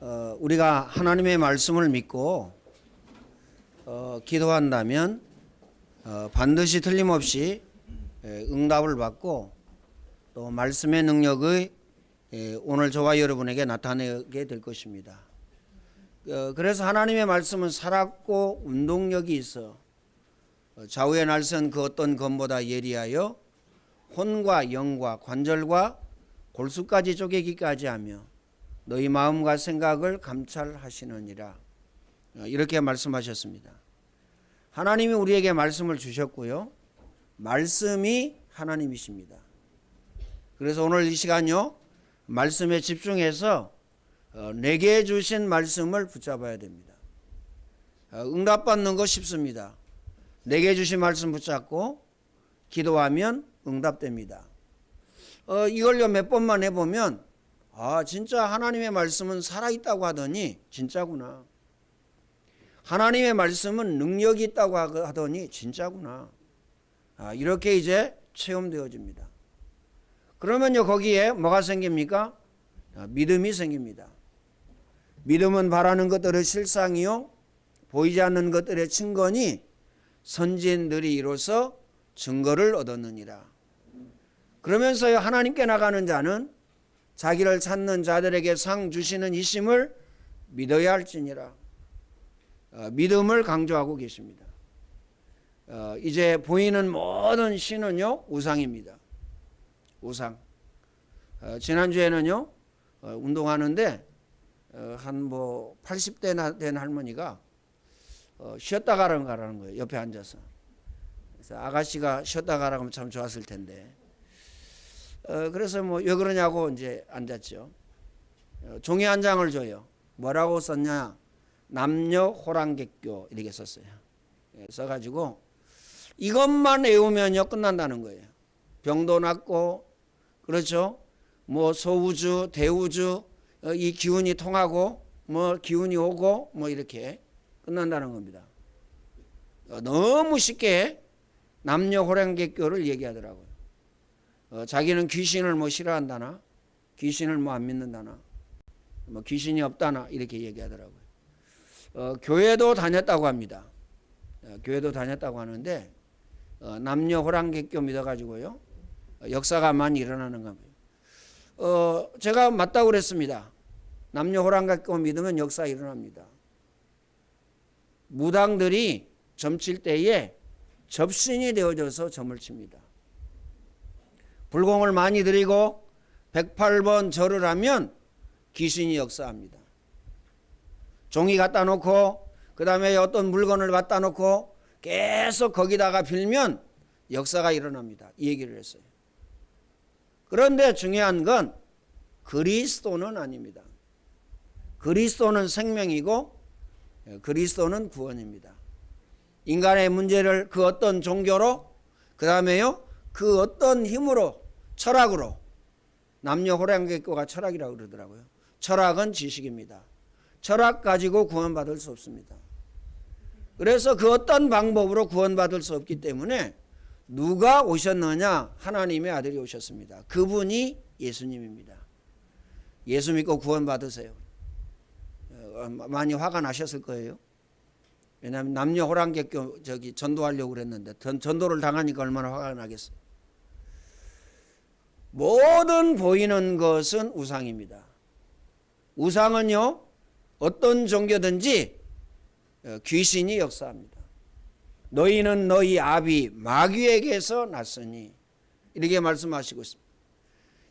우리가 하나님의 말씀을 믿고 기도한다면 반드시 틀림없이 응답을 받고 또 말씀의 능력이 오늘 저와 여러분에게 나타나게 될 것입니다. 그래서 하나님의 말씀은 살았고 운동력이 있어 좌우의 날선 그 어떤 검보다 예리하여 혼과 영과 관절과 골수까지 쪼개기까지 하며 너희 마음과 생각을 감찰하시느니라. 이렇게 말씀하셨습니다. 하나님이 우리에게 말씀을 주셨고요. 말씀이 하나님이십니다. 그래서 오늘 이 시간요. 말씀에 집중해서 내게 주신 말씀을 붙잡아야 됩니다. 응답받는 거 쉽습니다. 내게 주신 말씀 붙잡고 기도하면 응답됩니다. 이걸요 몇 번만 해보면 진짜 하나님의 말씀은 살아있다고 하더니 진짜구나. 하나님의 말씀은 능력이 있다고 하더니 진짜구나. 이렇게 이제 체험되어집니다. 그러면요 거기에 뭐가 생깁니까? 믿음이 생깁니다. 믿음은 바라는 것들의 실상이요 보이지 않는 것들의 증거니 선지인들이 이로써 증거를 얻었느니라. 그러면서요 하나님께 나가는 자는 자기를 찾는 자들에게 상 주시는 이심을 믿어야 할지니라. 믿음을 강조하고 계십니다. 이제 보이는 모든 신은요 우상입니다. 우상. 지난주에는요 운동하는데 한 80대 된 할머니가 쉬었다 가라는 거예요. 옆에 앉아서. 그래서 아가씨가 쉬었다 가라고 하면 참 좋았을 텐데. 그래서 왜 그러냐고 이제 앉았죠. 종이 한 장을 줘요. 뭐라고 썼냐? 남녀 호랑객교 이렇게 썼어요. 써가지고 이것만 외우면요 끝난다는 거예요. 병도 낫고 그렇죠. 소우주, 대우주 이 기운이 통하고 기운이 오고 이렇게 끝난다는 겁니다. 너무 쉽게 남녀 호랑객교를 얘기하더라고요. 자기는 귀신을 싫어한다나 귀신을 안 믿는다나 귀신이 없다나 이렇게 얘기하더라고요. 교회도 다녔다고 합니다. 교회도 다녔다고 하는데 남녀 호랑객교 믿어가지고요 역사가 많이 일어나는 겁니다. 제가 맞다고 그랬습니다. 남녀 호랑객교 믿으면 역사 일어납니다. 무당들이 점칠 때에 접신이 되어져서 점을 칩니다. 불공을 많이 드리고 108번 절을 하면 귀신이 역사합니다. 종이 갖다 놓고 그 다음에 어떤 물건을 갖다 놓고 계속 거기다가 빌면 역사가 일어납니다. 이 얘기를 했어요. 그런데 중요한 건 그리스도는 아닙니다. 그리스도는 생명이고 그리스도는 구원입니다. 인간의 문제를 그 어떤 종교로 그 다음에요 그 어떤 힘으로 철학으로 남녀 호랑객교가 철학이라고 그러더라고요. 철학은 지식입니다. 철학 가지고 구원받을 수 없습니다. 그래서 그 어떤 방법으로 구원받을 수 없기 때문에 누가 오셨느냐? 하나님의 아들이 오셨습니다. 그분이 예수님입니다. 예수 믿고 구원받으세요. 많이 화가 나셨을 거예요. 왜냐하면 남녀 호랑객교 전도하려고 그랬는데 전도를 당하니까 얼마나 화가 나겠어요. 모든 보이는 것은 우상입니다. 우상은요 어떤 종교든지 귀신이 역사합니다. 너희는 너희 아비 마귀에게서 났으니 이렇게 말씀하시고 있습니다.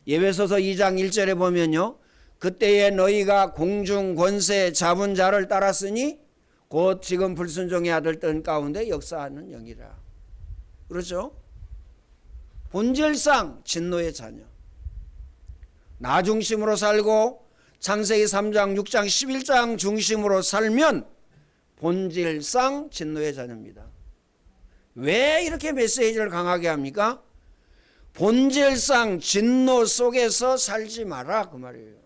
예배소서 2장 1절에 보면요 그때에 너희가 공중 권세 잡은 자를 따랐으니 곧 지금 불순종의 아들 뜬 가운데 역사하는 영이라. 그렇죠? 본질상 진노의 자녀. 나 중심으로 살고 창세기 3장 6장 11장 중심으로 살면 본질상 진노의 자녀입니다. 왜 이렇게 메시지를 강하게 합니까? 본질상 진노 속에서 살지 마라 그 말이에요.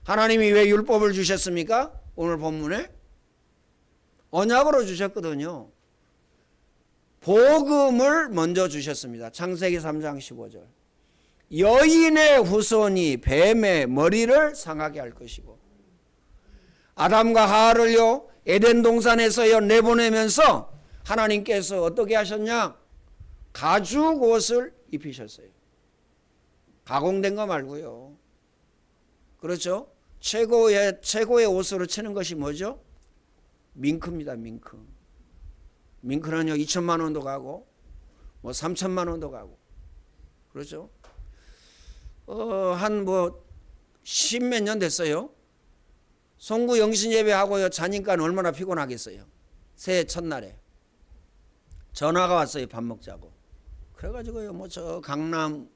하나님이 왜 율법을 주셨습니까? 오늘 본문에 언약으로 주셨거든요. 복음을 먼저 주셨습니다. 창세기 3장 15절. 여인의 후손이 뱀의 머리를 상하게 할 것이고, 아담과 하와를요 에덴 동산에서요 내보내면서 하나님께서 어떻게 하셨냐? 가죽 옷을 입히셨어요. 가공된 거 말고요. 그렇죠? 최고의 옷으로 치는 것이 뭐죠? 밍크입니다. 밍크. 밍크는요 2천만 원도 가고 뭐 3천만 원도 가고, 그렇죠? 한 뭐 십몇 년 됐어요. 송구 영신 예배하고요 자니까 얼마나 피곤하겠어요. 새해 첫날에 전화가 왔어요. 밥 먹자고. 그래가지고요 뭐 저 강남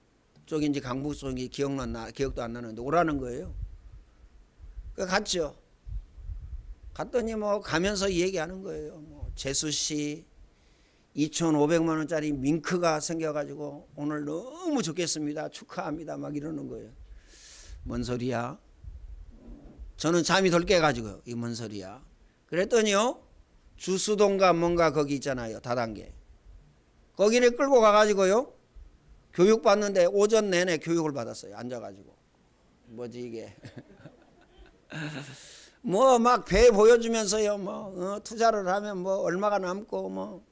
쪽인지 강북 쪽인지 기억도 안 나는데 오라는 거예요. 갔죠. 갔더니 뭐 가면서 얘기하는 거예요. 뭐 재수 씨 2,500만 원짜리 밍크가 생겨가지고 오늘 너무 좋겠습니다. 축하합니다. 막 이러는 거예요. 뭔 소리야? 저는 잠이 덜 깨가지고 이 뭔 소리야? 그랬더니요 주수동가 뭔가 거기 있잖아요. 다단계. 거기를 끌고 가가지고요 교육 받는데 오전 내내 교육을 받았어요. 앉아가지고 뭐지 이게 뭐 막 배 보여주면서요 뭐 투자를 하면 뭐 얼마가 남고 뭐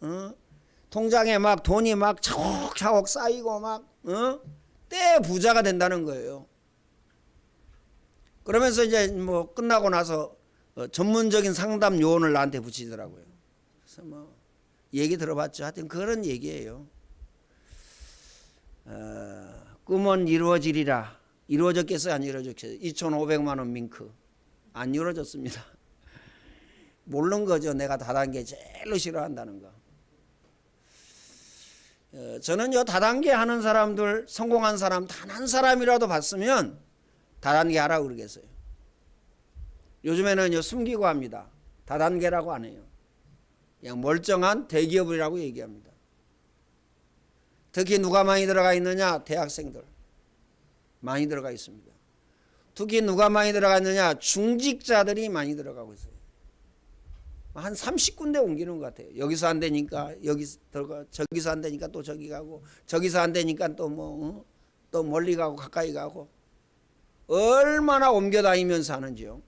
통장에 막 돈이 막 차곡차곡 쌓이고 막 때 부자가 된다는 거예요. 그러면서 이제 뭐 끝나고 나서 전문적인 상담 요원을 나한테 붙이더라고요. 그래서 뭐 얘기 들어봤죠. 하여튼 그런 얘기예요. 꿈은 이루어지리라. 이루어졌겠어요? 안 이루어졌겠어요? 2,500만 원 밍크. 안 이루어졌습니다. 모르는 거죠. 내가 다단계 제일로 싫어한다는 거. 저는요 다단계 하는 사람들, 성공한 사람 단 한 사람이라도 봤으면 다단계 하라고 그러겠어요. 요즘에는요 숨기고 합니다. 다단계라고 안 해요. 그냥 멀쩡한 대기업이라고 얘기합니다. 특히 누가 많이 들어가 있느냐? 대학생들 많이 들어가 있습니다. 특히 누가 많이 들어가 있느냐? 중직자들이 많이 들어가고 있어요. 한 30군데 옮기는 것 같아요. 여기서 안 되니까 여기 들어가, 저기서 안 되니까 또 저기 가고, 저기서 안 되니까 또 뭐 또 멀리 가고 가까이 가고, 얼마나 옮겨 다니면서 하는지요.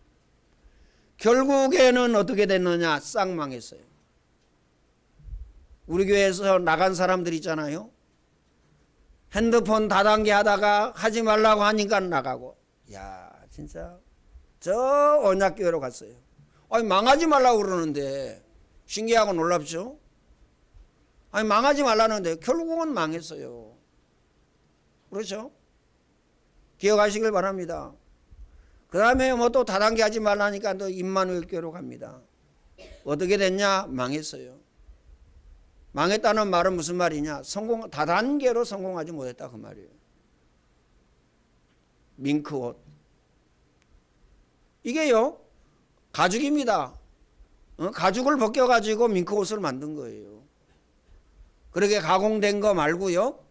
결국에는 어떻게 됐느냐? 싹 망했어요. 우리 교회에서 나간 사람들 있잖아요. 핸드폰 다단계 하다가 하지 말라고 하니까 나가고. 야 진짜 저 언약교회로 갔어요. 아니 망하지 말라고 그러는데 신기하고 놀랍죠. 아니 망하지 말라는데 결국은 망했어요. 그렇죠? 기억하시길 바랍니다. 그 다음에 뭐 또 다단계 하지 말라니까 또 임마누엘 교회로 갑니다. 어떻게 됐냐? 망했어요. 망했다는 말은 무슨 말이냐? 다단계로 성공하지 못했다 그 말이에요. 밍크 옷. 이게요 가죽입니다. 가죽을 벗겨가지고 밍크 옷을 만든 거예요. 그렇게 가공된 거 말고요.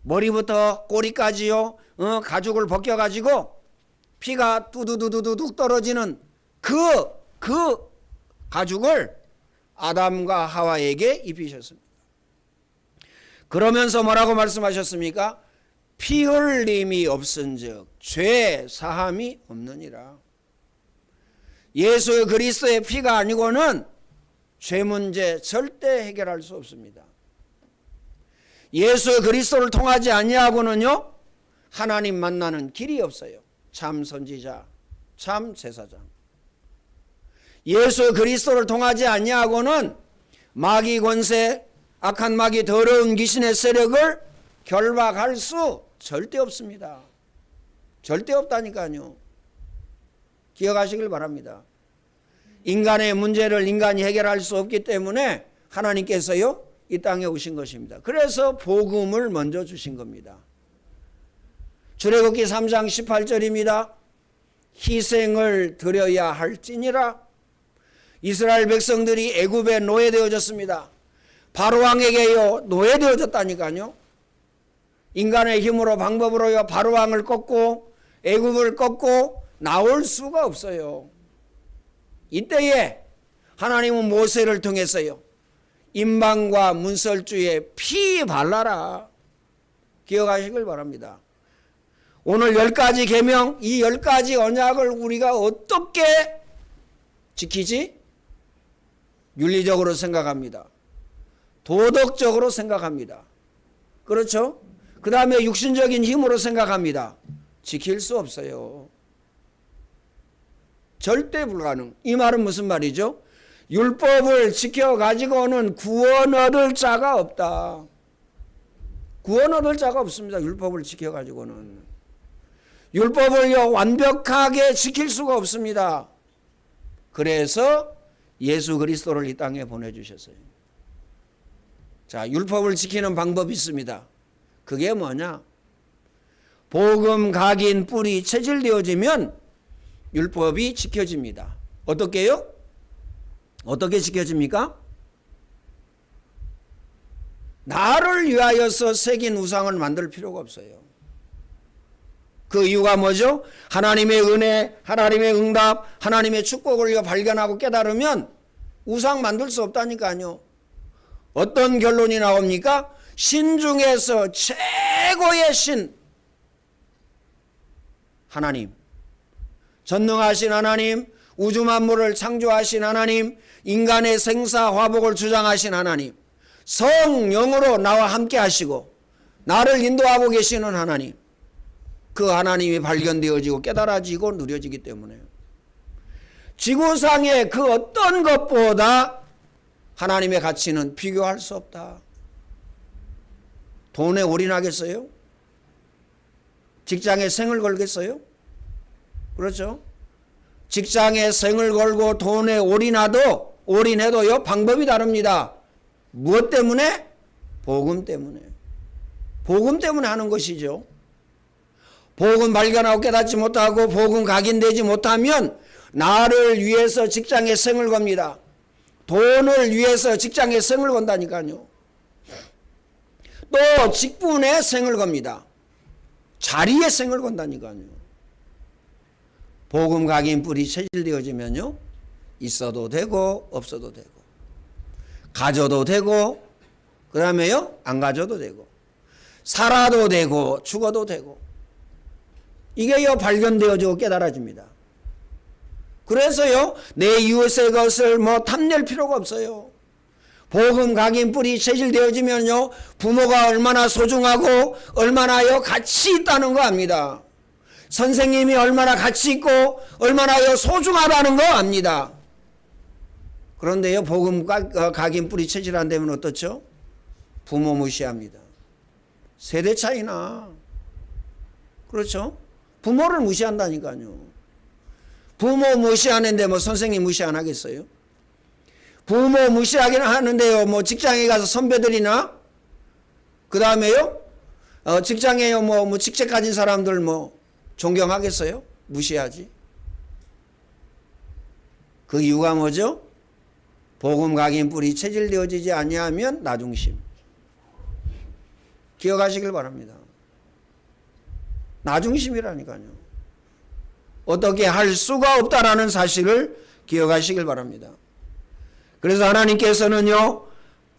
머리부터 꼬리까지요. 가죽을 벗겨가지고 피가 뚜두두두둑 떨어지는 그 가죽을 아담과 하와에게 입히셨습니다. 그러면서 뭐라고 말씀하셨습니까? 피 흘림이 없은즉 죄 사함이 없느니라. 예수 그리스도의 피가 아니고는 죄 문제 절대 해결할 수 없습니다. 예수 그리스도를 통하지 아니하고는요 하나님 만나는 길이 없어요. 참 선지자, 참 제사장. 예수 그리스도를 통하지 아니하고는 마귀 권세, 악한 마귀 더러운 귀신의 세력을 결박할 수 절대 없습니다. 절대 없다니까요. 기억하시길 바랍니다. 인간의 문제를 인간이 해결할 수 없기 때문에 하나님께서요 이 땅에 오신 것입니다. 그래서 복음을 먼저 주신 겁니다. 출애굽기 3장 18절입니다. 희생을 드려야 할지니라. 이스라엘 백성들이 애굽에 노예되어졌습니다. 바로왕에게요 노예되어졌다니까요. 인간의 힘으로 방법으로요 바로왕을 꺾고 애굽을 꺾고 나올 수가 없어요. 이때에 하나님은 모세를 통해서요 임방과 문설주에 피 발라라. 기억하시길 바랍니다. 오늘 10가지 계명, 이 10가지 언약을 우리가 어떻게 지키지? 윤리적으로 생각합니다. 도덕적으로 생각합니다. 그렇죠? 그 다음에 육신적인 힘으로 생각합니다. 지킬 수 없어요. 절대 불가능. 이 말은 무슨 말이죠? 율법을 지켜가지고는 구원 얻을 자가 없다. 구원 얻을 자가 없습니다. 율법을 지켜가지고는. 율법을요, 완벽하게 지킬 수가 없습니다. 그래서 예수 그리스도를 이 땅에 보내주셨어요. 자, 율법을 지키는 방법이 있습니다. 그게 뭐냐? 복음 각인 뿔이 체질되어지면 율법이 지켜집니다. 어떻게요? 어떻게 지켜집니까? 나를 위하여서 새긴 우상을 만들 필요가 없어요. 그 이유가 뭐죠? 하나님의 은혜, 하나님의 응답, 하나님의 축복을 발견하고 깨달으면 우상 만들 수 없다니까요. 어떤 결론이 나옵니까? 신 중에서 최고의 신 하나님, 전능하신 하나님, 우주 만물을 창조하신 하나님, 인간의 생사 화복을 주장하신 하나님, 성령으로 나와 함께 하시고 나를 인도하고 계시는 하나님, 그 하나님이 발견되어지고 깨달아지고 누려지기 때문에 지구상의 그 어떤 것보다 하나님의 가치는 비교할 수 없다. 돈에 올인하겠어요? 직장에 생을 걸겠어요? 그렇죠? 직장에 생을 걸고 돈에 올인해도요, 방법이 다릅니다. 무엇 때문에? 복음 때문에. 복음 때문에 하는 것이죠. 복음 발견하고 깨닫지 못하고 복음 각인되지 못하면 나를 위해서 직장에 생을 겁니다. 돈을 위해서 직장에 생을 건다니까요. 또 직분에 생을 겁니다. 자리에 생을 건다니까요. 복음 각인 뿔이 체질되어지면요, 있어도 되고 없어도 되고, 가져도 되고 그 다음에요, 안 가져도 되고, 살아도 되고 죽어도 되고, 이게요 발견되어지고 깨달아집니다. 그래서요, 내 이웃의 것을 탐낼 필요가 없어요. 복음 각인 뿔이 체질되어지면요, 부모가 얼마나 소중하고 얼마나요 가치 있다는 거 압니다. 선생님이 얼마나 가치 있고 얼마나요 소중하다는 거 압니다. 그런데요, 복음 각인 뿔이 체질 안 되면 어떻죠? 부모 무시합니다. 세대 차이나. 그렇죠? 부모를 무시한다니까요. 부모 무시하는데 선생님 무시 안 하겠어요? 부모 무시하긴 하는데요, 직장에 가서 선배들이나, 그 다음에요, 직장에요, 직책 가진 사람들 존경하겠어요? 무시하지. 그 이유가 뭐죠? 복음 각인 뿔이 체질되어지지 아니하면 나중심. 기억하시길 바랍니다. 나중심이라니까요. 어떻게 할 수가 없다라는 사실을 기억하시길 바랍니다. 그래서 하나님께서는요,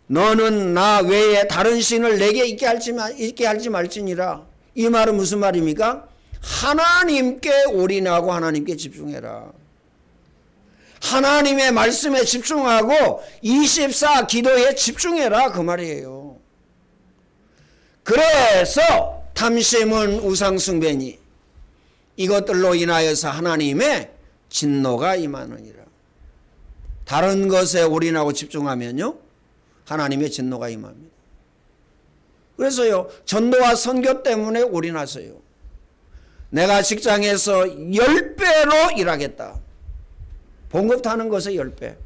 너는 나 외에 다른 신을 내게 있게 할지 말지니라. 이 말은 무슨 말입니까? 하나님께 올인하고 하나님께 집중해라. 하나님의 말씀에 집중하고 24 기도에 집중해라, 그 말이에요. 그래서 탐심은 우상숭배니 이것들로 인하여서 하나님의 진노가 임하느니라. 다른 것에 올인하고 집중하면요, 하나님의 진노가 임합니다. 그래서요, 전도와 선교 때문에 올인하세요. 내가 직장에서 10배로 일하겠다. 봉급 타는 것에 10배.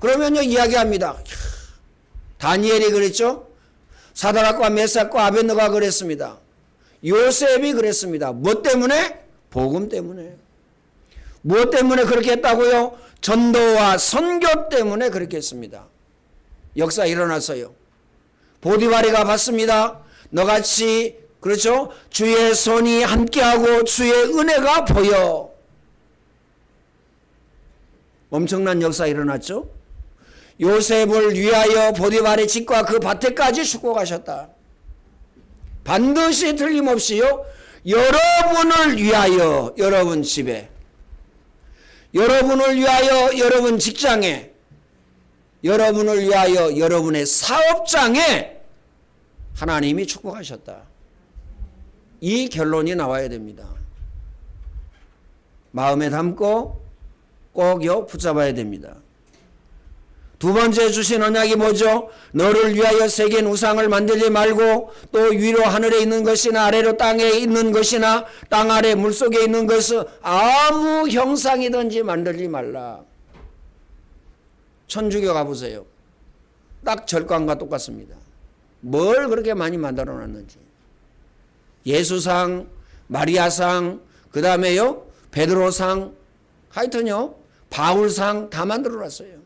그러면요, 이야기합니다. 다니엘이 그랬죠? 사드락과 메삭과 아벳느고가 그랬습니다. 요셉이 그랬습니다. 뭐 때문에? 복음 때문에. 무엇 때문에 그렇게 했다고요? 전도와 선교 때문에 그렇게 했습니다. 역사 일어났어요. 보디바리가 봤습니다. 너같이, 그렇죠? 주의 손이 함께하고 주의 은혜가 보여. 엄청난 역사 일어났죠? 요셉을 위하여 보디바리 집과 그 밭에까지 축복하셨다. 반드시 틀림없이요. 여러분을 위하여 여러분 집에, 여러분을 위하여 여러분 직장에, 여러분을 위하여 여러분의 사업장에 하나님이 축복하셨다. 이 결론이 나와야 됩니다. 마음에 담고 꼭요 붙잡아야 됩니다. 두 번째 주신 언약이 뭐죠? 너를 위하여 새긴 우상을 만들지 말고 또 위로 하늘에 있는 것이나 아래로 땅에 있는 것이나 땅 아래 물속에 있는 것을 아무 형상이든지 만들지 말라. 천주교 가보세요. 딱 절광과 똑같습니다. 뭘 그렇게 많이 만들어 놨는지. 예수상, 마리아상, 그 다음에요 베드로상, 하여튼요 바울상 다 만들어 놨어요.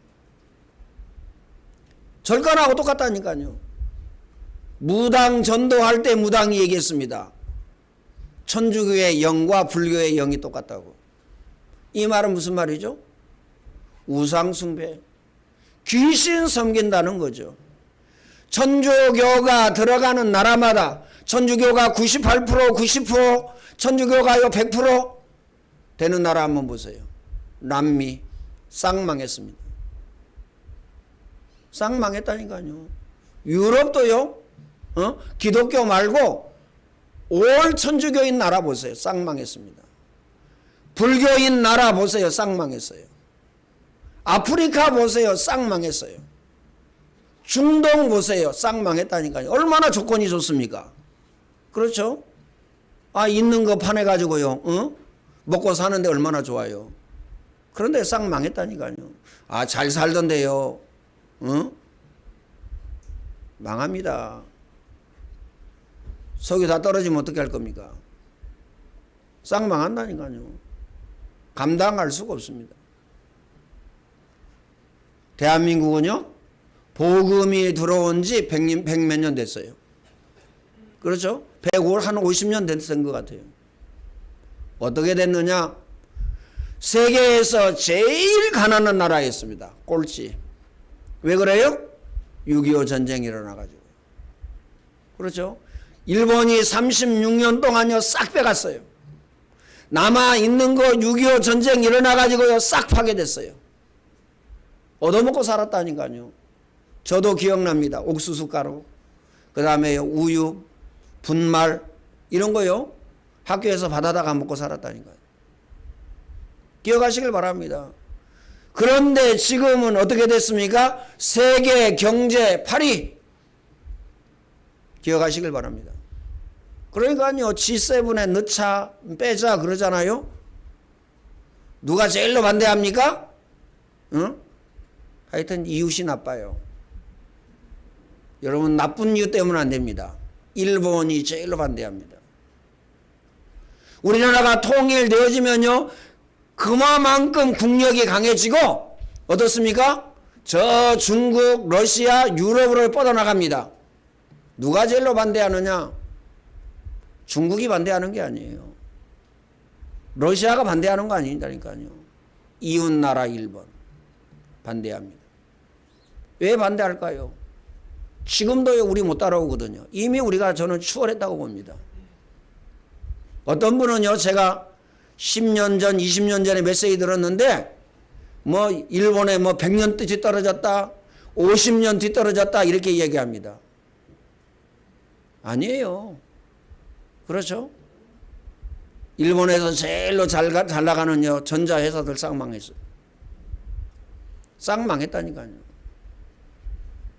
절간하고 똑같다니까요. 무당 전도할 때 무당이 얘기했습니다. 천주교의 영과 불교의 영이 똑같다고. 이 말은 무슨 말이죠? 우상 숭배, 귀신 섬긴다는 거죠. 천주교가 들어가는 나라마다 천주교가 98%, 90%, 천주교가요 100% 되는 나라 한번 보세요. 남미 싹 망했습니다. 싹 망했다니까요. 유럽도요. 기독교 말고 올 천주교인 나라 보세요. 싹 망했습니다. 불교인 나라 보세요. 싹 망했어요. 아프리카 보세요. 싹 망했어요. 중동 보세요. 싹 망했다니까요. 얼마나 조건이 좋습니까? 그렇죠? 아, 있는 거 파내가지고요. 먹고 사는데 얼마나 좋아요. 그런데 싹 망했다니까요. 아, 잘 살던데요. 망합니다. 석유 다 떨어지면 어떻게 할 겁니까? 싹 망한다니까요. 감당할 수가 없습니다. 대한민국은요, 복음이 들어온 지 100몇 년 됐어요. 그렇죠? 105, 한 50년 된 것 같아요. 어떻게 됐느냐? 세계에서 제일 가난한 나라였습니다. 꼴찌. 왜 그래요? 6.25 전쟁이 일어나가지고. 그렇죠? 일본이 36년 동안요 싹 빼갔어요. 남아있는 거 6.25 전쟁 일어나가지고요 싹 파괴됐어요. 얻어먹고 살았다니까요. 저도 기억납니다. 옥수수 가루, 그 다음에 우유, 분말 이런 거요 학교에서 받아다가 먹고 살았다니까요. 기억하시길 바랍니다. 그런데 지금은 어떻게 됐습니까? 세계 경제 8위. 기억하시길 바랍니다. 그러니까요 G7에 넣자 빼자 그러잖아요. 누가 제일로 반대합니까? 하여튼 이웃이 나빠요. 여러분 나쁜 이유 때문은 안 됩니다. 일본이 제일로 반대합니다. 우리나라가 통일되어지면요 그만큼 국력이 강해지고 어떻습니까? 저 중국, 러시아, 유럽으로 뻗어나갑니다. 누가 제일로 반대하느냐? 중국이 반대하는 게 아니에요. 러시아가 반대하는 거 아닌다니까요. 이웃나라 일본 반대합니다. 왜 반대할까요? 지금도 우리 못 따라오거든요. 이미 우리가 저는 추월했다고 봅니다. 어떤 분은요 제가 10년 전, 20년 전에 메시지 들었는데 뭐 일본에 뭐 100년 뒤떨어졌다, 50년 뒤떨어졌다 이렇게 얘기합니다. 아니에요. 그렇죠? 일본에서 제일로 잘 나가는 전자회사들 싹 망했어요. 싹 망했다니까요.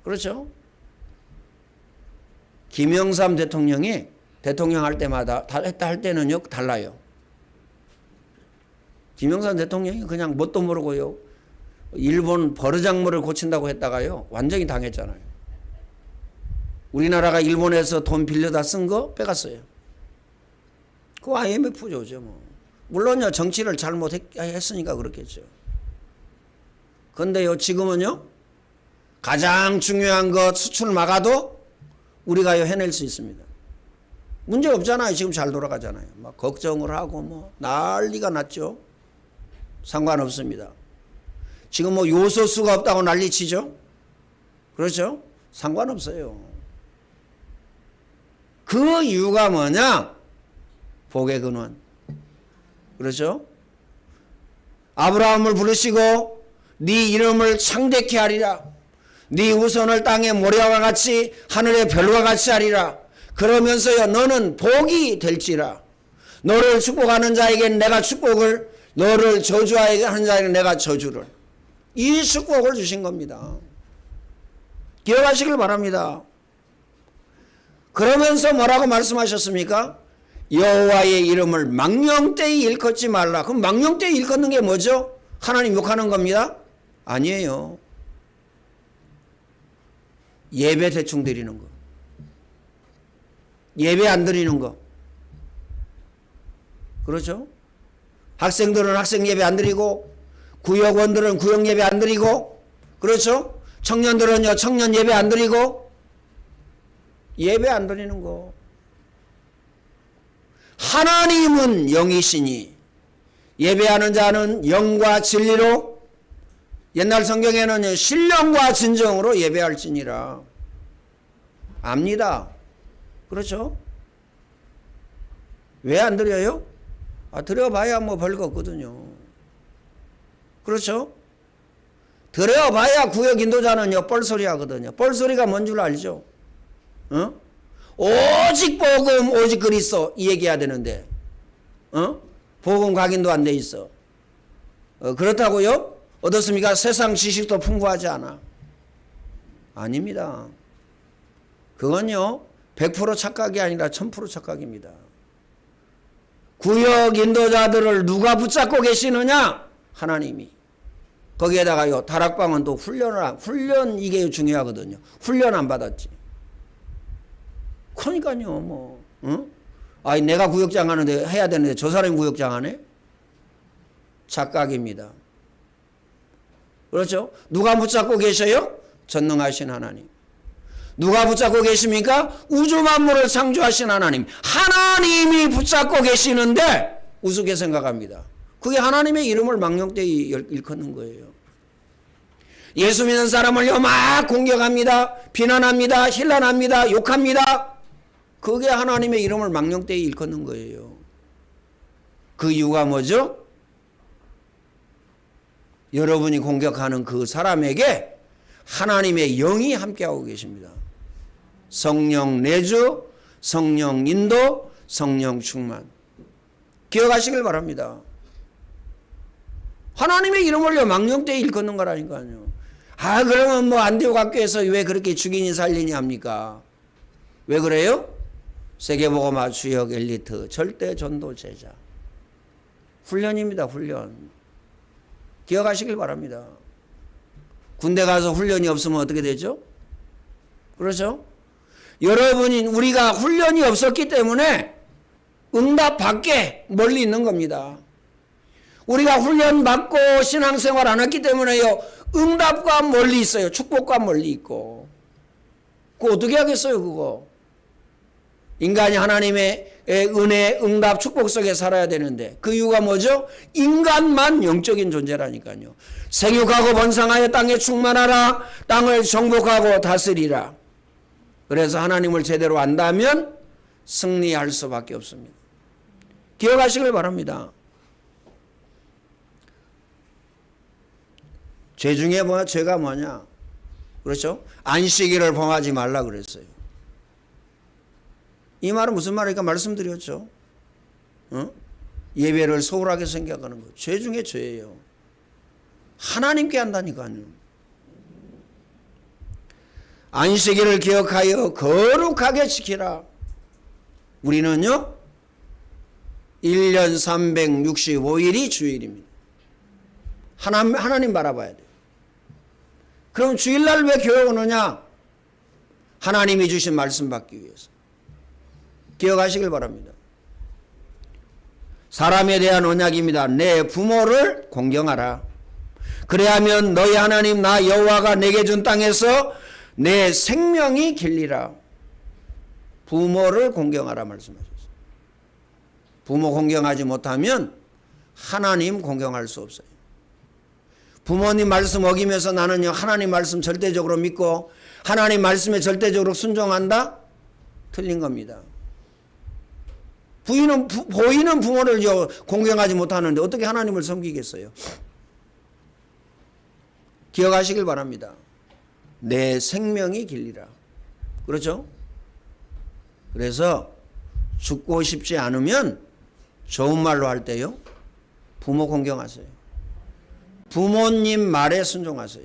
그렇죠? 김영삼 대통령이 대통령 할 때마다 할 때는요 달라요. 김영삼 대통령이 그냥 뭣도 모르고요 일본 버르장머를 고친다고 했다가요 완전히 당했잖아요. 우리나라가 일본에서 돈 빌려다 쓴 거 빼갔어요. 그거 IMF죠 뭐. 물론요 정치를 잘못했으니까 그렇겠죠. 그런데요 지금은요 가장 중요한 것 수출 막아도 우리가요 해낼 수 있습니다. 문제 없잖아요. 지금 잘 돌아가잖아요. 막 걱정을 하고 뭐 난리가 났죠. 상관없습니다. 지금 뭐 요소수가 없다고 난리치죠. 그렇죠? 상관없어요. 그 이유가 뭐냐? 복의 근원. 그렇죠? 아브라함을 부르시고 네 이름을 창대케 하리라. 네 후손을 땅의 모래와 같이 하늘의 별과 같이 하리라. 그러면서요 너는 복이 될지라. 너를 축복하는 자에게는 내가 축복을, 너를 저주하는 자에게는 내가 저주를. 이 축복을 주신 겁니다. 기억하시길 바랍니다. 그러면서 뭐라고 말씀하셨습니까? 여호와의 이름을 망령되이 일컫지 말라. 그럼 망령되이 일컫는 게 뭐죠? 하나님 욕하는 겁니다? 아니에요. 예배 대충 드리는 거. 예배 안 드리는 거. 그렇죠? 학생들은 학생 예배 안 드리고, 구역원들은 구역 예배 안 드리고, 그렇죠? 청년들은요 청년 예배 안 드리고, 예배 안 드리는 거. 하나님은 영이시니 예배하는 자는 영과 진리로, 옛날 성경에는 신령과 진정으로 예배할지니라. 압니다. 그렇죠? 왜 안 드려요? 드려봐야 뭐 별거 없거든요. 그렇죠? 드려봐야 구역 인도자는요 뻘소리 하거든요. 뻘소리가 뭔 줄 알죠? 오직 복음 오직 그리스도 이 얘기해야 되는데 복음 각인도 안 돼 있어. 그렇다고요? 어떻습니까? 세상 지식도 풍부하지 않아. 아닙니다. 그건요 100% 착각이 아니라 1000% 착각입니다. 구역 인도자들을 누가 붙잡고 계시느냐? 하나님이. 거기에다가요 다락방은 또 훈련 이게 중요하거든요. 훈련 안 받았지. 그러니까요 뭐 아니 내가 구역장 하는데 해야 되는데 저 사람이 구역장 하네? 착각입니다. 그렇죠? 누가 붙잡고 계셔요? 전능하신 하나님. 누가 붙잡고 계십니까? 우주 만물을 창조하신 하나님. 하나님이 붙잡고 계시는데 우습게 생각합니다. 그게 하나님의 이름을 망령되이 일컫는 거예요. 예수 믿는 사람을요 막 공격합니다. 비난합니다. 힐난합니다. 욕합니다. 그게 하나님의 이름을 망령되이 일컫는 거예요. 그 이유가 뭐죠? 여러분이 공격하는 그 사람에게 하나님의 영이 함께하고 계십니다. 성령 내주, 성령 인도, 성령 충만. 기억하시길 바랍니다. 하나님의 이름을요 망령되이 일컫는 거라니까요. 그러면 뭐 안디옥 학교에서 왜 그렇게 죽이니 살리니 합니까? 왜 그래요? 세계복음화 주역 엘리트 절대 전도 제자. 훈련입니다. 훈련. 기억하시길 바랍니다. 군대 가서 훈련이 없으면 어떻게 되죠? 그렇죠? 우리가 훈련이 없었기 때문에 응답 밖에 멀리 있는 겁니다. 우리가 훈련 받고 신앙생활 안 했기 때문에요 응답과 멀리 있어요. 축복과 멀리 있고. 그거 어떻게 하겠어요 그거? 인간이 하나님의 은혜, 응답, 축복 속에 살아야 되는데 그 이유가 뭐죠? 인간만 영적인 존재라니까요. 생육하고 번성하여 땅에 충만하라. 땅을 정복하고 다스리라. 그래서 하나님을 제대로 안다면 승리할 수밖에 없습니다. 기억하시길 바랍니다. 죄 중에 죄가 뭐냐? 그렇죠? 안식일을 범하지 말라 그랬어요. 이 말은 무슨 말일까 말씀드렸죠. 예배를 소홀하게 생각하는 거. 죄 중에 죄예요. 하나님께 한다니까요. 안식일을 기억하여 거룩하게 지키라. 우리는요 1년 365일이 주일입니다. 하나님 바라봐야 돼요. 그럼 주일날 왜 교회 오느냐? 하나님이 주신 말씀 받기 위해서. 기억하시길 바랍니다. 사람에 대한 언약입니다. 내 부모를 공경하라. 그래야면 너희 하나님 나 여호와가 내게 준 땅에서 내 생명이 길리라. 부모를 공경하라 말씀하셨어요. 부모 공경하지 못하면 하나님 공경할 수 없어요. 부모님 말씀 어기면서 나는요 하나님 말씀 절대적으로 믿고 하나님 말씀에 절대적으로 순종한다? 틀린 겁니다. 보이는 부모를 공경하지 못하는데 어떻게 하나님을 섬기겠어요? 기억하시길 바랍니다. 내 생명이 길리라. 그렇죠? 그래서 죽고 싶지 않으면 좋은 말로 할 때요, 부모 공경하세요. 부모님 말에 순종하세요.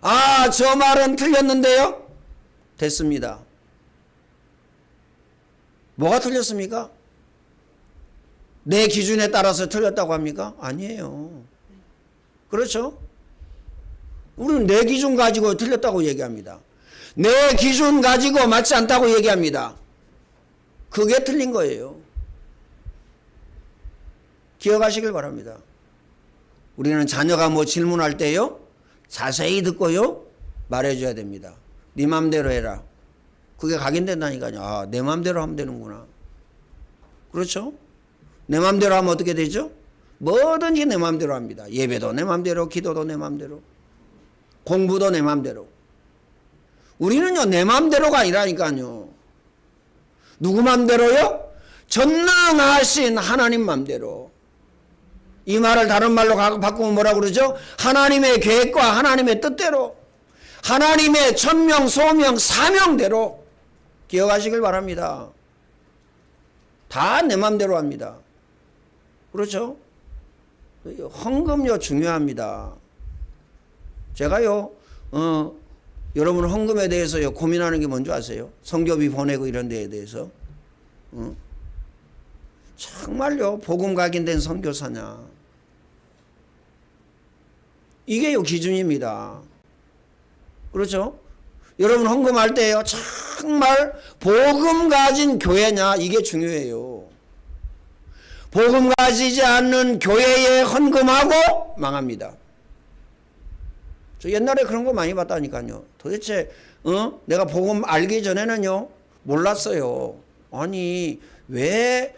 아, 저 말은 틀렸는데요? 됐습니다. 뭐가 틀렸습니까? 내 기준에 따라서 틀렸다고 합니까? 아니에요. 그렇죠? 우리는 내 기준 가지고 틀렸다고 얘기합니다. 내 기준 가지고 맞지 않다고 얘기합니다. 그게 틀린 거예요. 기억하시길 바랍니다. 우리는 자녀가 뭐 질문할 때요, 자세히 듣고요, 말해줘야 됩니다. 네 맘대로 해라. 그게 각인된다니까요. 아, 내 맘대로 하면 되는구나. 그렇죠? 내 맘대로 하면 어떻게 되죠? 뭐든지 내 맘대로 합니다. 예배도 내 맘대로, 기도도 내 맘대로, 공부도 내 맘대로. 우리는요, 내 맘대로가 아니라니까요. 누구 맘대로요? 전능하신 하나님 맘대로. 이 말을 다른 말로 바꾸면 뭐라 그러죠? 하나님의 계획과 하나님의 뜻대로, 하나님의 천명, 소명, 사명대로. 기억하시길 바랍니다. 다 내 맘대로 합니다. 그렇죠? 헌금요 중요합니다. 제가요, 여러분 헌금에 대해서요 고민하는 게 뭔지 아세요? 성교비 보내고 이런 데에 대해서. 정말요 복음 각인된 선교사냐, 이게요 기준입니다. 그렇죠? 여러분 헌금할 때요 정말 복음 가진 교회냐, 이게 중요해요. 복음 가지지 않는 교회에 헌금하고 망합니다. 저 옛날에 그런 거 많이 봤다니까요. 도대체 내가 복음 알기 전에는요 몰랐어요. 아니 왜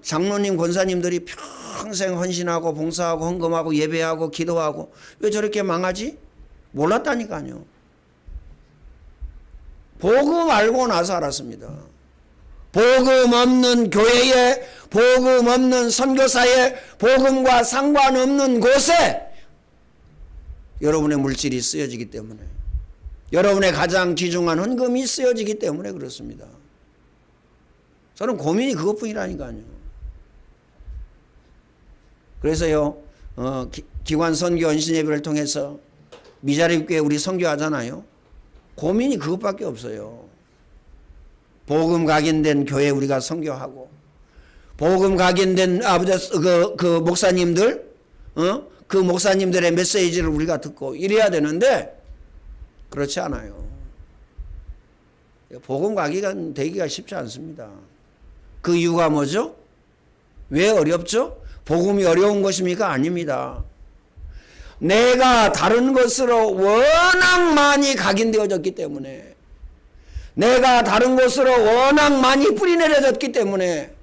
장로님 권사님들이 평생 헌신하고 봉사하고 헌금하고 예배하고 기도하고 왜 저렇게 망하지? 몰랐다니까요. 복음 알고 나서 알았습니다. 복음 없는 교회에, 복음 없는 선교사에, 복음과 상관없는 곳에 여러분의 물질이 쓰여지기 때문에, 여러분의 가장 귀중한 헌금이 쓰여지기 때문에 그렇습니다. 저는 고민이 그것뿐이라니까요. 그래서요 기관 선교 헌신 예배를 통해서 미자립교회 우리 선교하잖아요. 고민이 그것밖에 없어요. 복음 각인된 교회 우리가 선교하고, 복음 각인된 그 목사님들, 그 목사님들의 메시지를 우리가 듣고 이래야 되는데 그렇지 않아요. 복음 각인 되기가 쉽지 않습니다. 그 이유가 뭐죠? 왜 어렵죠? 복음이 어려운 것입니까? 아닙니다. 내가 다른 것으로 워낙 많이 각인되어졌기 때문에, 내가 다른 곳으로 워낙 많이 뿌리내려졌기 때문에,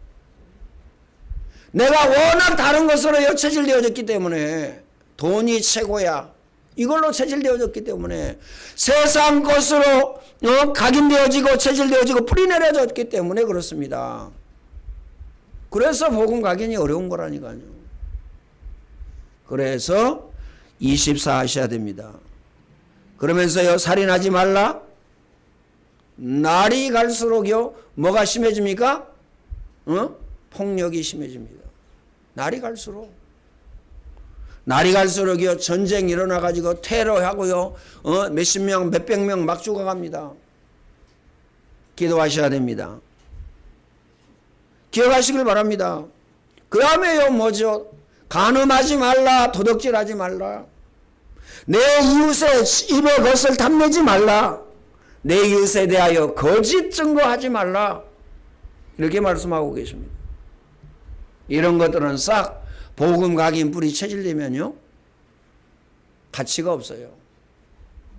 내가 워낙 다른 것으로 체질되어졌기 때문에, 돈이 최고야, 이걸로 체질되어졌기 때문에, 세상 것으로 각인되어지고 체질되어지고 뿌리내려졌기 때문에 그렇습니다. 그래서 복음 각인이 어려운 거라니까요. 그래서 24 하셔야 됩니다. 그러면서요 살인하지 말라. 날이 갈수록요 뭐가 심해집니까? 폭력이 심해집니다. 날이 갈수록요 전쟁 일어나가지고 테러하고요 몇십 명 몇백 명 막 죽어갑니다. 기도하셔야 됩니다. 기억하시길 바랍니다. 그 다음에요 뭐죠? 간음하지 말라, 도둑질하지 말라, 내 이웃의 입에 것을 탐내지 말라, 내 이웃에 대하여 거짓 증거하지 말라, 이렇게 말씀하고 계십니다. 이런 것들은 싹 복음 각인 뿌리 체질되면요 가치가 없어요.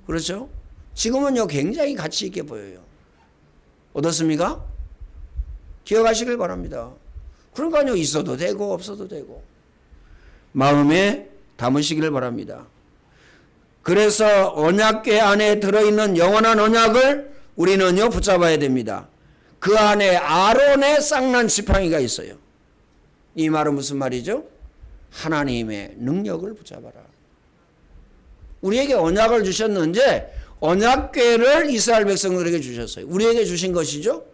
그렇죠? 지금은요 굉장히 가치 있게 보여요. 어떻습니까? 기억하시길 바랍니다. 그러니까요 있어도 되고 없어도 되고 마음에 담으시기를 바랍니다. 그래서 언약궤 안에 들어있는 영원한 언약을 우리는요 붙잡아야 됩니다. 그 안에 아론의 쌍난 지팡이가 있어요. 이 말은 무슨 말이죠? 하나님의 능력을 붙잡아라. 우리에게 언약을 주셨는데 언약궤를 이스라엘 백성들에게 주셨어요. 우리에게 주신 것이죠.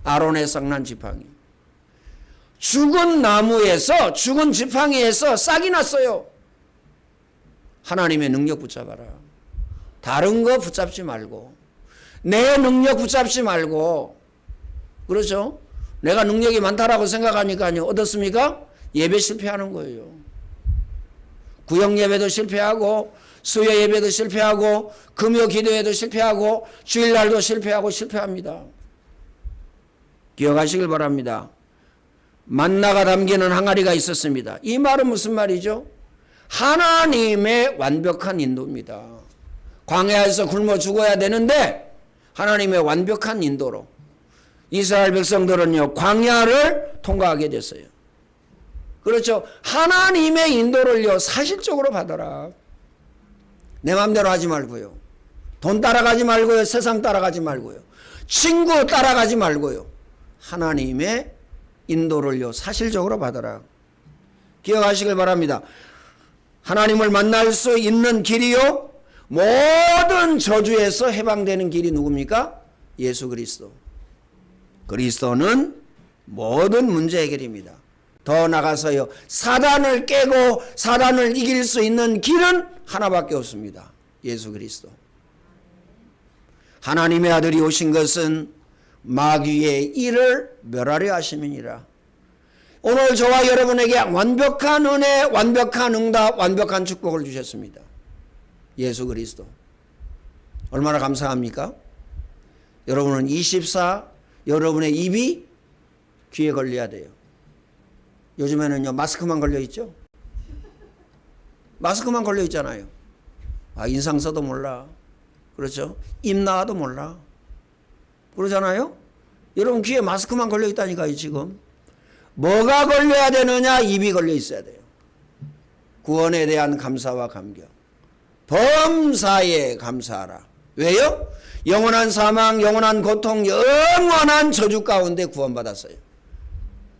아론의 쌍난 지팡이. 죽은 나무에서, 죽은 지팡이에서 싹이 났어요. 하나님의 능력 붙잡아라. 다른 거 붙잡지 말고, 내 능력 붙잡지 말고. 그렇죠? 내가 능력이 많다라고 생각하니까요, 어떻습니까? 예배 실패하는 거예요. 구역 예배도 실패하고, 수요 예배도 실패하고, 금요 기도회도 실패하고, 주일날도 실패하고 실패합니다. 기억하시길 바랍니다. 만나가 담기는 항아리가 있었습니다. 이 말은 무슨 말이죠? 하나님의 완벽한 인도입니다. 광야에서 굶어 죽어야 되는데 하나님의 완벽한 인도로 이스라엘 백성들은요, 광야를 통과하게 됐어요. 그렇죠? 하나님의 인도를요, 사실적으로 받아라. 내 마음대로 하지 말고요. 돈 따라가지 말고요. 세상 따라가지 말고요. 친구 따라가지 말고요. 하나님의 인도를요, 사실적으로 받아라. 기억하시길 바랍니다. 하나님을 만날 수 있는 길이요, 모든 저주에서 해방되는 길이 누굽니까? 예수 그리스도. 그리스도는 모든 문제 해결입니다. 더 나가서요, 사단을 깨고 사단을 이길 수 있는 길은 하나밖에 없습니다. 예수 그리스도. 하나님의 아들이 오신 것은 마귀의 일을 멸하려 하심이니라. 오늘 저와 여러분에게 완벽한 은혜, 완벽한 응답, 완벽한 축복을 주셨습니다. 예수 그리스도. 얼마나 감사합니까? 여러분은 24, 여러분의 입이 귀에 걸려야 돼요. 요즘에는요, 마스크만 걸려 있죠? 마스크만 걸려 있잖아요. 아, 인상 써도 몰라. 그렇죠? 입 나와도 몰라. 그러잖아요? 여러분 귀에 마스크만 걸려 있다니까요, 지금. 뭐가 걸려야 되느냐? 입이 걸려 있어야 돼요. 구원에 대한 감사와 감격. 범사에 감사하라. 왜요? 영원한 사망, 영원한 고통, 영원한 저주 가운데 구원받았어요.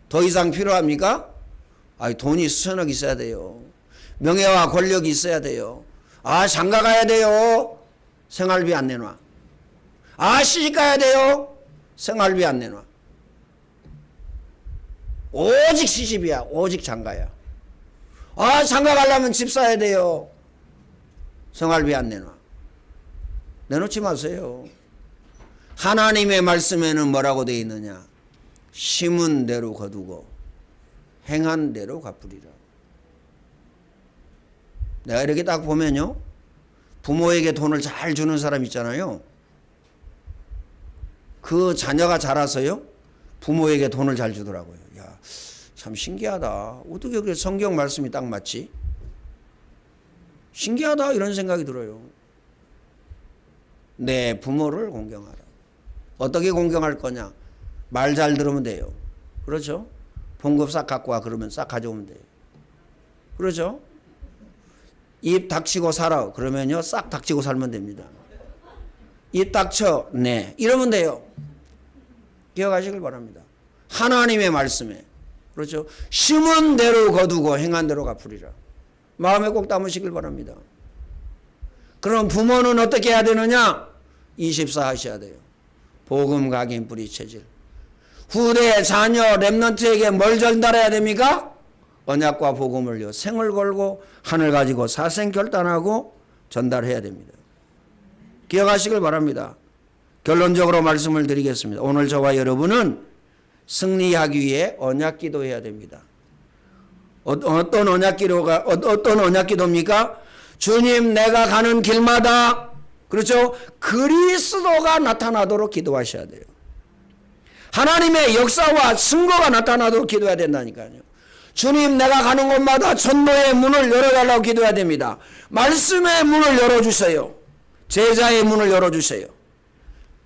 더 이상 필요합니까? 아, 돈이 수천억 있어야 돼요. 명예와 권력이 있어야 돼요. 아, 장가 가야 돼요. 생활비 안 내놔. 아, 시집 가야 돼요. 생활비 안 내놔. 오직 시집이야. 오직 장가야. 아, 장가 가려면 집 사야 돼요. 생활비 안 내놔. 내놓지 마세요. 하나님의 말씀에는 뭐라고 되어 있느냐? 심은 대로 거두고 행한 대로 갚으리라. 내가 이렇게 딱 보면요, 부모에게 돈을 잘 주는 사람 있잖아요. 그 자녀가 자라서요, 부모에게 돈을 잘 주더라고요. 야, 참 신기하다. 어떻게 그래 성경 말씀이 딱 맞지? 신기하다, 이런 생각이 들어요. 내 부모를 공경하라. 어떻게 공경할 거냐? 말 잘 들으면 돼요. 그렇죠? 봉급 싹 갖고 와 그러면 싹 가져오면 돼요. 그렇죠? 입 닥치고 살아 그러면요, 싹 닥치고 살면 됩니다. 입 닥쳐, 네, 이러면 돼요. 기억하시길 바랍니다. 하나님의 말씀에, 그렇죠? 심은 대로 거두고 행한 대로 갚으리라. 마음에 꼭 담으시길 바랍니다. 그럼 부모는 어떻게 해야 되느냐? 24 하셔야 돼요. 복음 각인 뿌리 체질. 후대 자녀 렘넌트에게 뭘 전달해야 됩니까? 언약과 복음을요, 생을 걸고 하늘 가지고 사생 결단하고 전달해야 됩니다. 기억하시길 바랍니다. 결론적으로 말씀을 드리겠습니다. 오늘 저와 여러분은 승리하기 위해 언약 기도해야 됩니다. 어떤 언약 기도입니까? 주님, 내가 가는 길마다, 그렇죠? 그리스도가 나타나도록 기도하셔야 돼요. 하나님의 역사와 증거가 나타나도록 기도해야 된다니까요. 주님, 내가 가는 곳마다 전도의 문을 열어달라고 기도해야 됩니다. 말씀의 문을 열어주세요. 제자의 문을 열어주세요.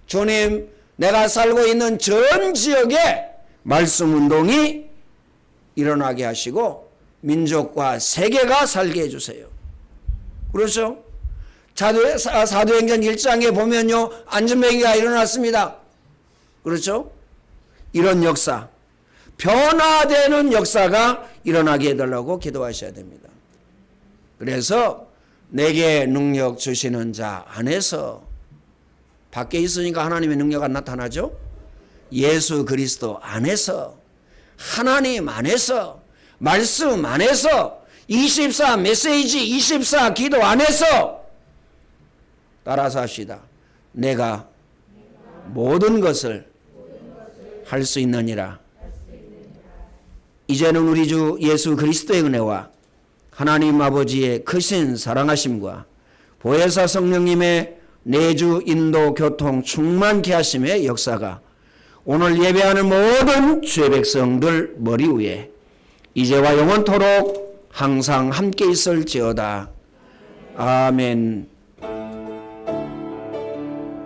주님, 내가 살고 있는 전 지역에 말씀 운동이 일어나게 하시고 민족과 세계가 살게 해주세요. 그렇죠? 사도행전 1장에 보면요, 안전뱅이가 일어났습니다. 그렇죠? 이런 역사, 변화되는 역사가 일어나게 해달라고 기도하셔야 됩니다. 그래서 내게 능력 주시는 자 안에서, 밖에 있으니까 하나님의 능력 안 나타나죠? 예수 그리스도 안에서, 하나님 안에서, 말씀 안에서, 24 메시지 24 기도 안에서 따라서 합시다. 내가 모든 것을 할 수 있느니라. 이제는 우리 주 예수 그리스도의 은혜와 하나님 아버지의 크신 사랑하심과 보혜사 성령님의 내주 인도 교통 충만케 하심의 역사가 오늘 예배하는 모든 주의 백성들 머리 위에 이제와 영원토록 항상 함께 있을지어다. 아멘.